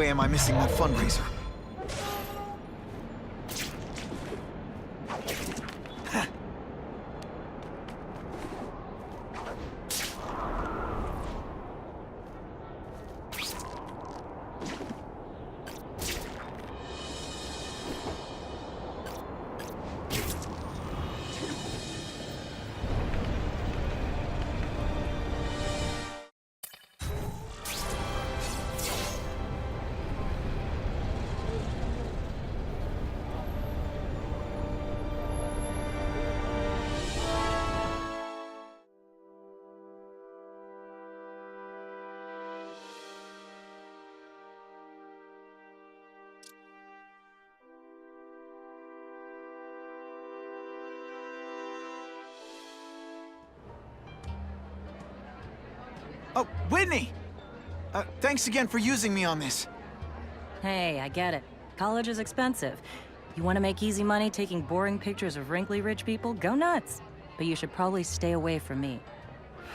way am I missing that fundraiser? Oh, Whitney! Thanks again for using me on this. Hey, I get it. College is expensive. You want to make easy money taking boring pictures of wrinkly rich people? Go nuts. But you should probably stay away from me.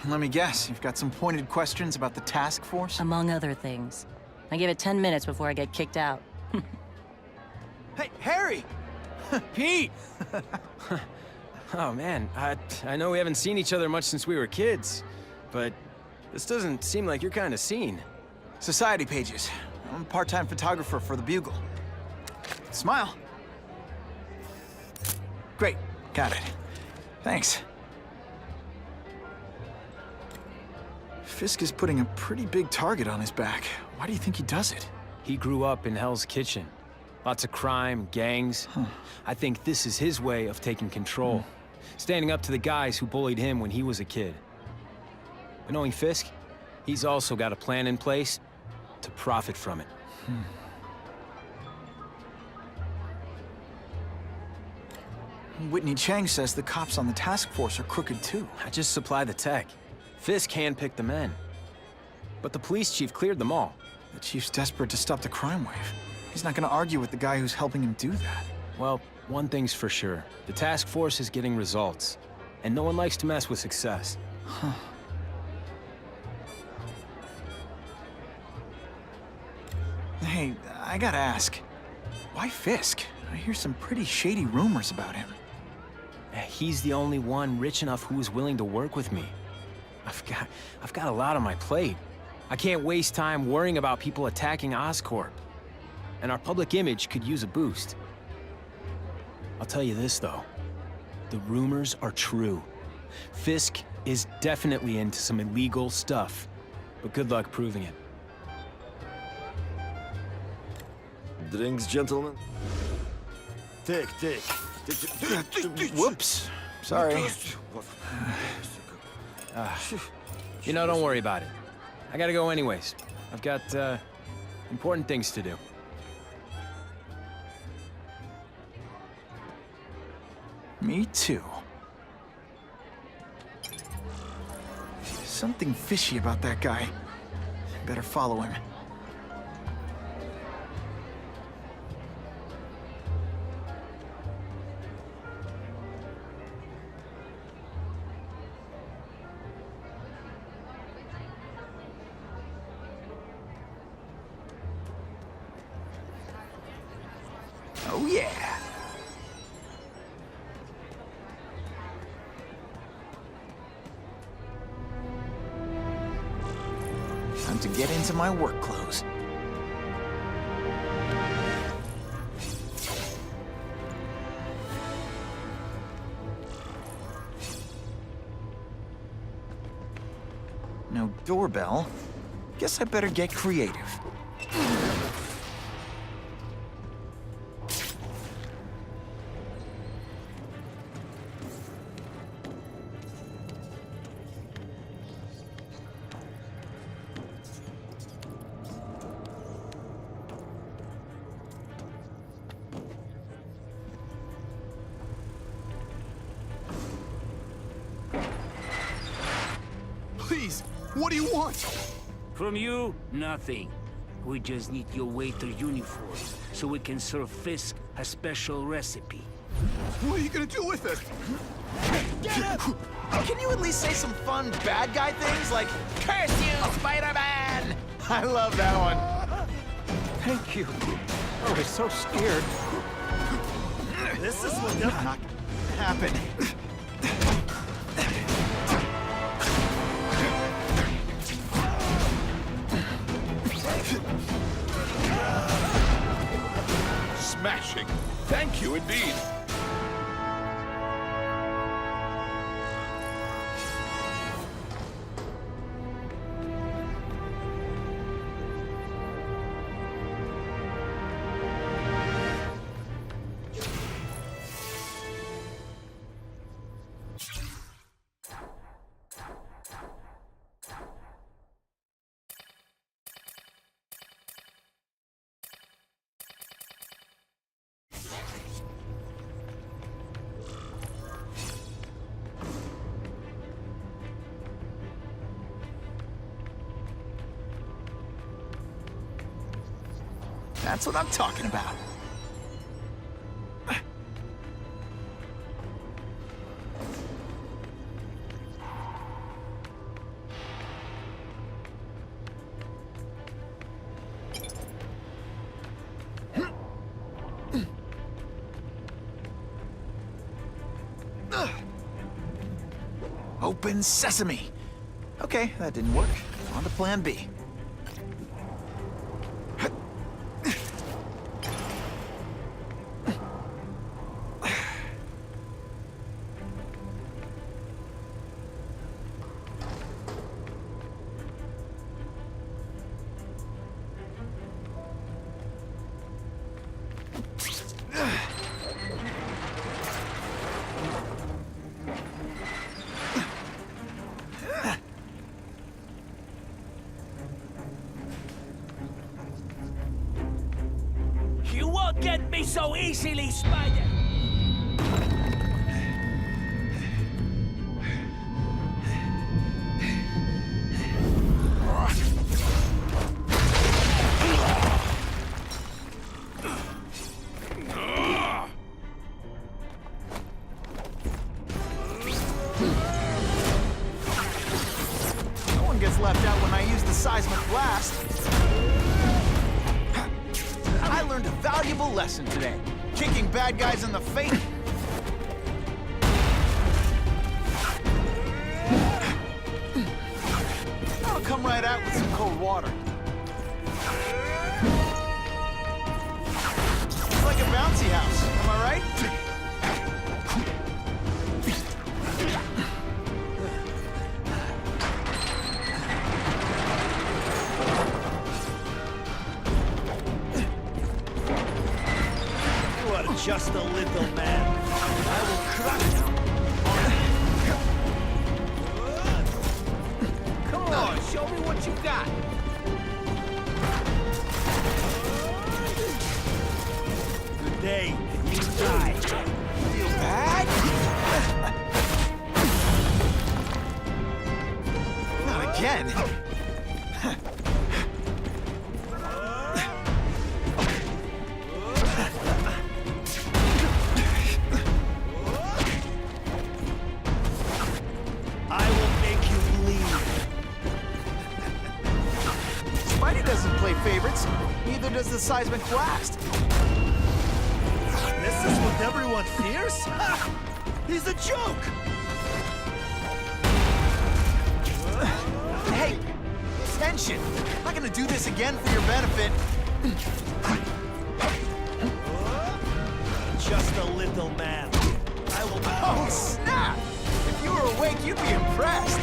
Let me guess, you've got some pointed questions about the task force? Among other things. I give it 10 minutes before I get kicked out. Hey, Harry! Pete! Oh man, I know we haven't seen each other much since we were kids, but this doesn't seem like your kind of scene. Society pages. I'm a part-time photographer for the Bugle. Smile. Great, got it. Thanks. Fisk is putting a pretty big target on his back. Why do you think he does it? He grew up in Hell's Kitchen. Lots of crime, gangs. I think this is his way of taking control. Standing up to the guys who bullied him when he was a kid. But knowing Fisk, he's also got a plan in place to profit from it. Whitney Chang says the cops on the task force are crooked too. I just supply the tech. Fisk handpicked the men. But the police chief cleared them all. The chief's desperate to stop the crime wave. He's not gonna argue with the guy who's helping him do that. Well, one thing's for sure. The task force is getting results. And no one likes to mess with success. Hey, I gotta ask. Why Fisk? I hear some pretty shady rumors about him. He's the only one rich enough who is willing to work with me. I've got a lot on my plate. I can't waste time worrying about people attacking Oscorp. And our public image could use a boost. I'll tell you this, though. The rumors are true. Fisk is definitely into some illegal stuff. But good luck proving it. Drinks, gentlemen? Take. Whoops. Sorry. You know, don't worry about it. I gotta go anyways. I've got, important things to do. Me too. Something fishy about that guy. Better follow him. Oh yeah! Time to get into my work clothes. No doorbell. Guess I better get creative. Please, what do you want? From you, nothing. We just need your waiter uniforms so we can serve Fisk a special recipe. What are you gonna do with it? Can you at least say some fun bad guy things like, "Curse you, Spider-Man"? I love that one. Thank you. I was so scared. This is what Not gonna happen. Smashing. Thank you indeed. That's what I'm talking about. Open sesame. Okay, that didn't work. On to plan B. You won't get me so easily, Spider! No one gets left out when I use the seismic blast. I learned a valuable lesson today. Kicking bad guys in the face. I'll come right out with some cold water. It's like a bouncy house, am I right? just a little man. I will crush you. Come on, show me what you got. Good day. You die. Feel bad? Not again. I will make you bleed. Spidey doesn't play favorites. Neither does the seismic blast. This is what everyone fears? Ha! He's a joke! Hey, tension. I'm not gonna do this again for your benefit. Just a little man. I will... Oh, snap! If you were awake, you'd be impressed.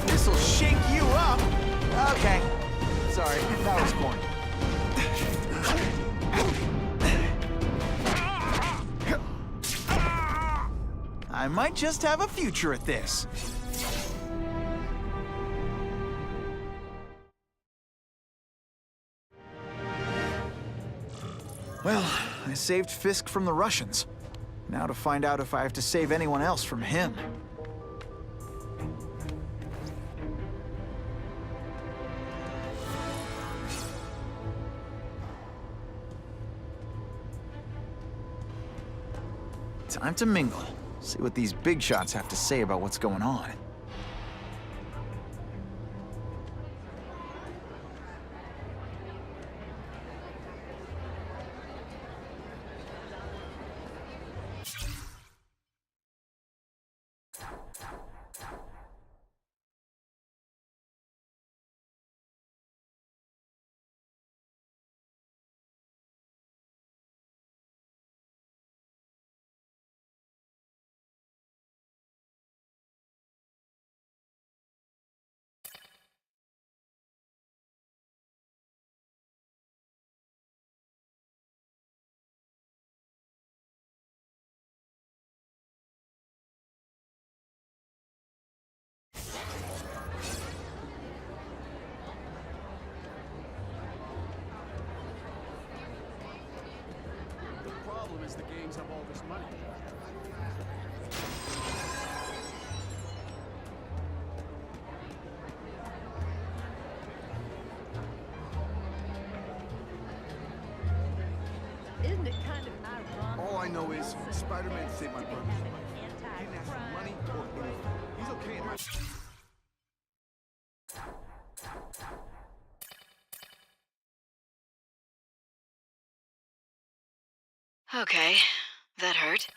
This'll shake you up. Okay. Sorry, that was corny. I might just have a future at this. Well, I saved Fisk from the Russians. Now to find out if I have to save anyone else from him. Time to mingle. See what these big shots have to say about what's going on. brings up all this money? Isn't it kind of ironic? All I know is Spider-Man saved my brother's life. He didn't ask for money or anything. He's okay in my... Okay, that hurt.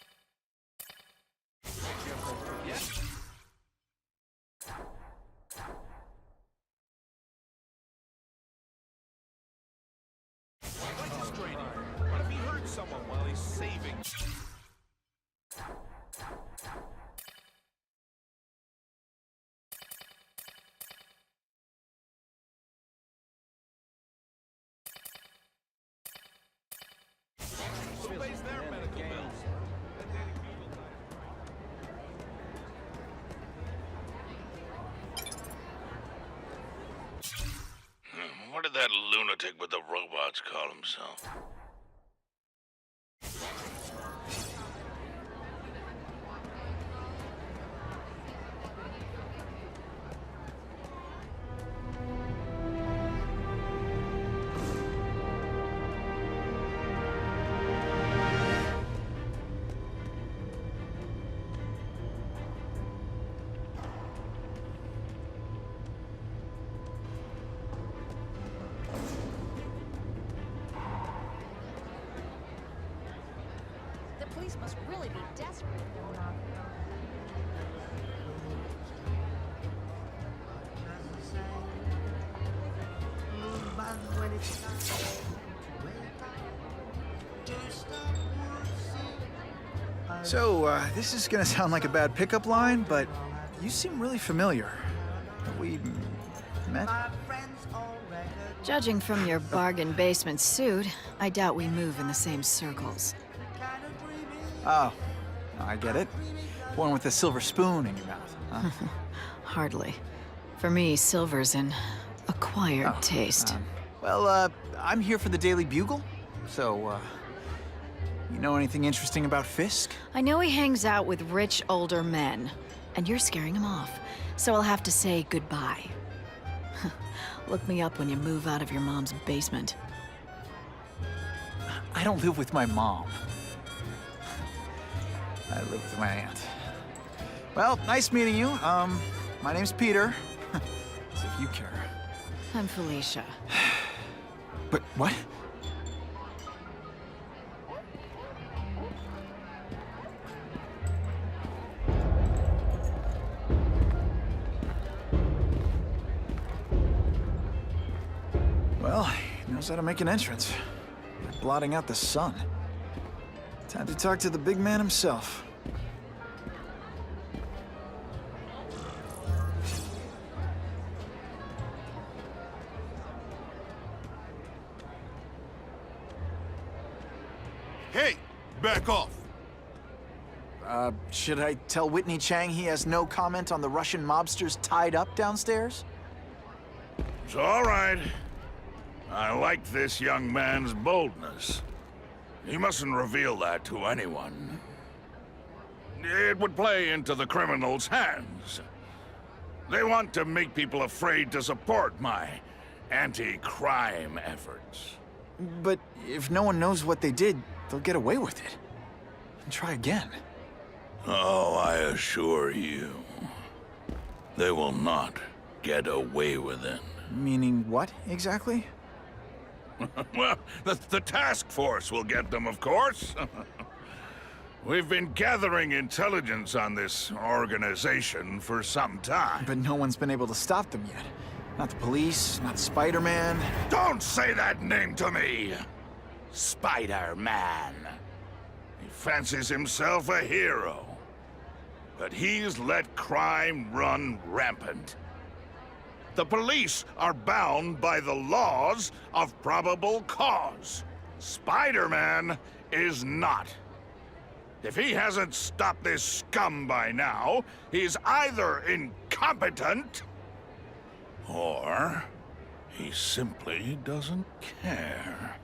What if he hurt someone while he's saving? Who pays their medical bills? What did that lunatic with the robots call himself? The police must really be desperate. So, this is gonna sound like a bad pickup line, but you seem really familiar. Have we met? Judging from your bargain basement suit, I doubt we move in the same circles. Oh, I get it. One with a silver spoon in your mouth, huh? Hardly. For me, silver's an acquired taste. Well, I'm here for the Daily Bugle, so, you know anything interesting about Fisk? I know he hangs out with rich older men, and you're scaring him off, so I'll have to say goodbye. Look me up when you move out of your mom's basement. I don't live with my mom. I live with my aunt. Well, nice meeting you. My name's Peter. As if you care. I'm Felicia. But what? Well, he knows how to make an entrance. By blotting out the sun. Time to talk to the big man himself. Hey, back off. Should I tell Whitney Chang he has no comment on the Russian mobsters tied up downstairs? It's all right. I like this young man's boldness. He mustn't reveal that to anyone. It would play into the criminals' hands. They want to make people afraid to support my anti-crime efforts. But if no one knows what they did, they'll get away with it. And try again. Oh, I assure you, they will not get away with it. Meaning what, exactly? Well, the task force will get them, of course. We've been gathering intelligence on this organization for some time. But no one's been able to stop them yet. Not the police, not Spider-Man. Don't say that name to me! Spider-Man. He fancies himself a hero. But he's let crime run rampant. The police are bound by the laws of probable cause. Spider-Man is not. If he hasn't stopped this scum by now, he's either incompetent or he simply doesn't care.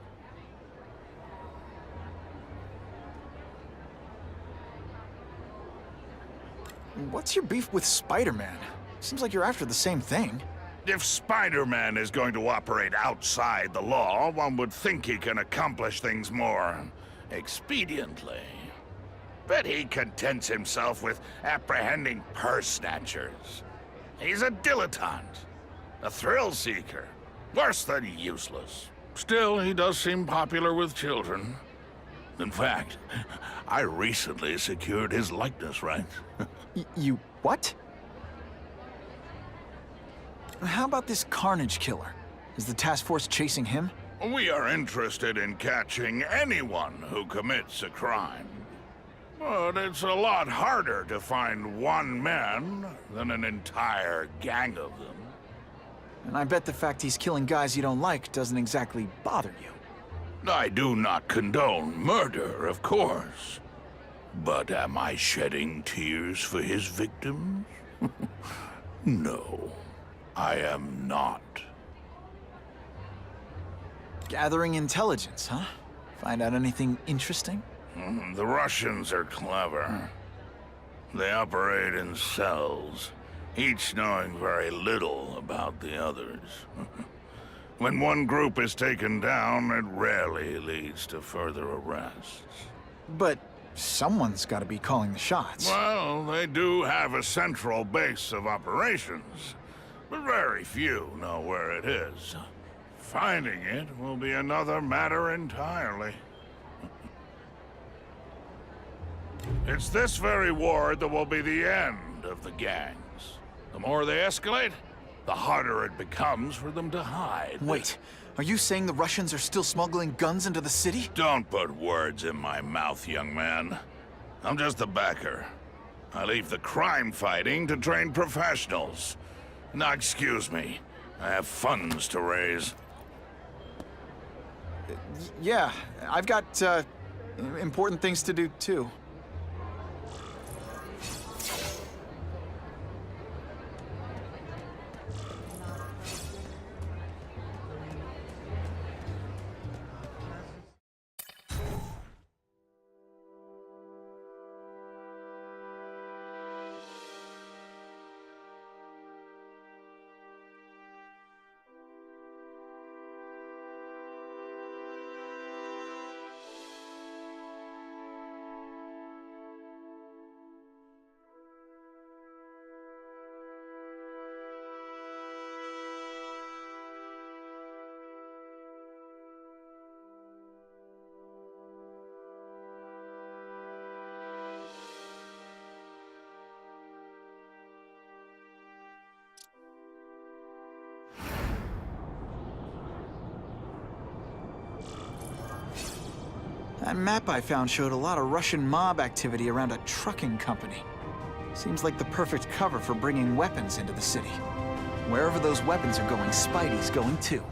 What's your beef with Spider-Man? Seems like you're after the same thing. If Spider-Man is going to operate outside the law, one would think he can accomplish things more expediently. But he contents himself with apprehending purse snatchers. He's a dilettante, a thrill seeker, worse than useless. Still, he does seem popular with children. In fact, I recently secured his likeness rights. You what? How about this Carnage killer? Is the task force chasing him? We are interested in catching anyone who commits a crime. But it's a lot harder to find one man than an entire gang of them. And I bet the fact he's killing guys you don't like doesn't exactly bother you. I do not condone murder, of course. But am I shedding tears for his victims? No, I am not. Gathering intelligence, huh? Find out anything interesting? The Russians are clever. They operate in cells, each knowing very little about the others. When one group is taken down, it rarely leads to further arrests. But someone's got to be calling the shots. Well, they do have a central base of operations, but very few know where it is. Finding it will be another matter entirely. It's this very war that will be the end of the gangs. The more they escalate, the harder it becomes for them to hide. Wait, are you saying the Russians are still smuggling guns into the city? Don't put words in my mouth, young man. I'm just a backer. I leave the crime fighting to trained professionals. Now, excuse me. I have funds to raise. Yeah, I've got, important things to do, too. That map I found showed a lot of Russian mob activity around a trucking company. Seems like the perfect cover for bringing weapons into the city. Wherever those weapons are going, Spidey's going too.